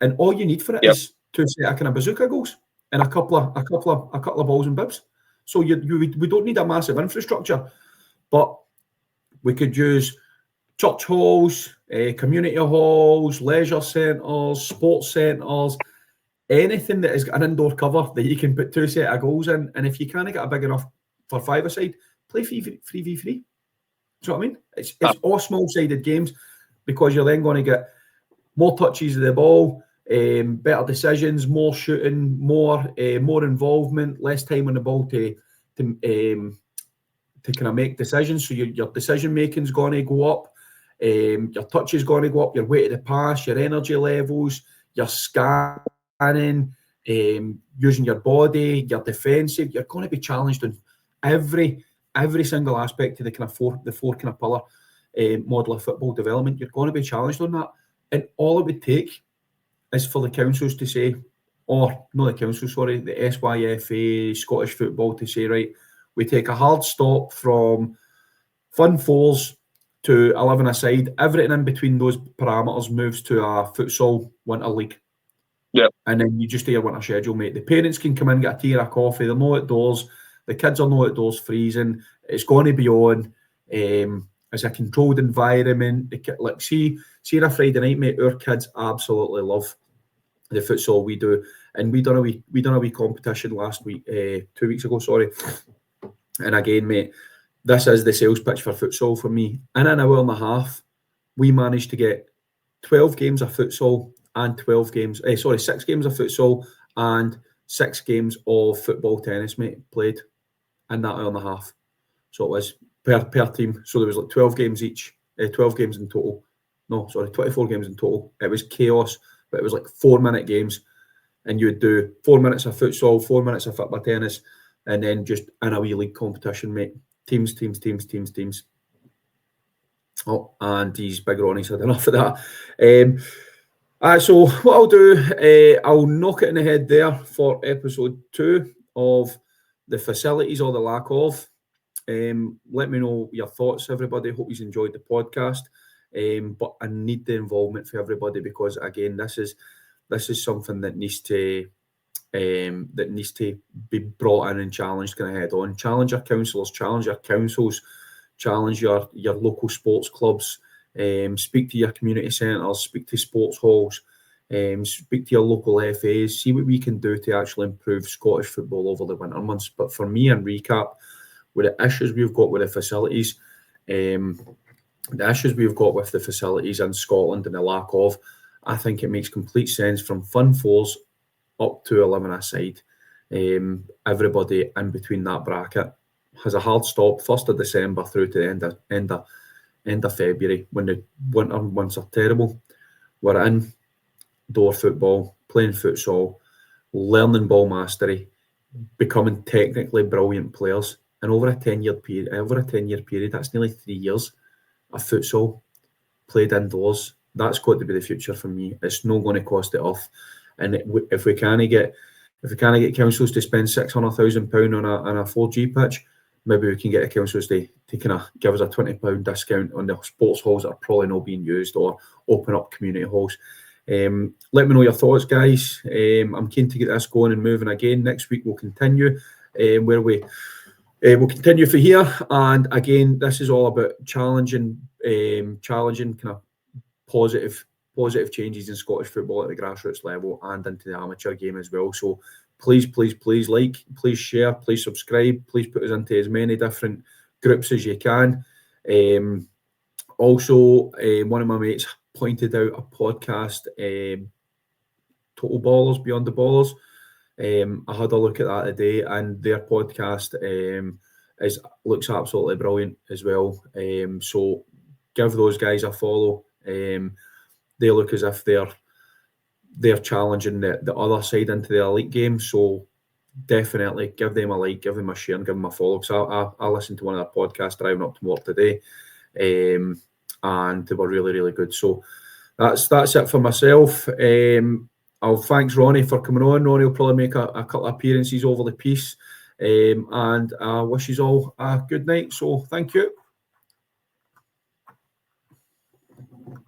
and all you need for it is 2 set of kind of bazooka goals and a couple of balls and bibs. So we don't need a massive infrastructure, but we could use church halls, community halls, leisure centres, sports centres, anything that has got an indoor cover that you can put 2 set of goals in. And if you can't get a big enough for 5-a-side, play 3v3. Do you know what I mean? It's all small-sided games, because you're then going to get more touches of the ball, better decisions, more shooting, more involvement, less time on the ball to kind of make decisions. So your decision making is going to go up, your touch is going to go up, your weight of the pass, your energy levels, your scanning, using your body, your defensive. You're going to be challenged on every single aspect of the four kind of pillar model of football development. You're going to be challenged on that, and all it would take is for the councils to say, or not the council, sorry, the SYFA, Scottish Football, to say, right, we take a hard stop from Fun Fours to 11-a-side. Everything in between those parameters moves to a futsal winter league. Yeah. And then you just do your winter schedule, mate. The parents can come in, get a tea or a coffee. They're not outdoors. The kids are not outdoors freezing. It's going to be on. It's a controlled environment. Like, see on a Friday night, mate, our kids absolutely love the futsal we do. And we done a wee competition last week, 2 weeks ago, sorry. And again, mate, this is the sales pitch for futsal for me. In an hour and a half, we managed to get 12 games of futsal and 6 games of futsal and 6 games of football tennis, mate, played in that hour and a half. So it was per team. So there was like 12 games each, 12 games in total. No, sorry, 24 games in total. It was chaos, but it was like 4-minute games. And you would do 4 minutes of futsal, 4 minutes of football tennis, and then just in a wee league competition, mate. Teams. Oh, and he's big Ronnie's had enough of that. So what I'll do, I'll knock it in the head there for episode 2 of the facilities or the lack of. Let me know your thoughts, everybody. Hope you enjoyed the podcast. But I need the involvement for everybody, because again, this is something that needs to be brought in and challenged kind of head on. Challenge your councillors, challenge your councils, challenge your local sports clubs, speak to your community centres, speak to sports halls, speak to your local FAs, see what we can do to actually improve Scottish football over the winter months. But for me, in recap, with the issues we've got with the facilities, in Scotland and the lack of, I think it makes complete sense from Fun Fours up to 11-a-side. Everybody in between that bracket has a hard stop 1st of December through to the end of February, when the winter months are terrible. We're in door football, playing futsal, learning ball mastery, becoming technically brilliant players. And over a 10-year period, that's nearly 3 years of futsal played indoors. That's got to be the future for me. It's not going to cost it off. And if we can't get councils to spend £600,000 on a 4G pitch, maybe we can get the councils to kind of give us a £20 discount on the sports halls that are probably not being used, or open up community halls. Let me know your thoughts, guys. I'm keen to get this going and moving again. Next week we'll continue where we'll continue for here. And again, this is all about challenging kind of positive changes in Scottish football at the grassroots level and into the amateur game as well. So please like, please share, please subscribe, please put us into as many different groups as you can. Also, one of my mates pointed out a podcast, Total Ballers, Beyond the Ballers. I had a look at that today, and their podcast looks absolutely brilliant as well. So give those guys a follow. They look as if they're challenging the other side into the elite game. So definitely give them a like, give them a share, and give them a follow. So I listened to one of their podcasts driving up to work today, and they were really, really good. So that's it for myself. I'll thanks Ronnie for coming on. Ronnie will probably make a couple of appearances over the piece. and I wish you all a good night. So thank you.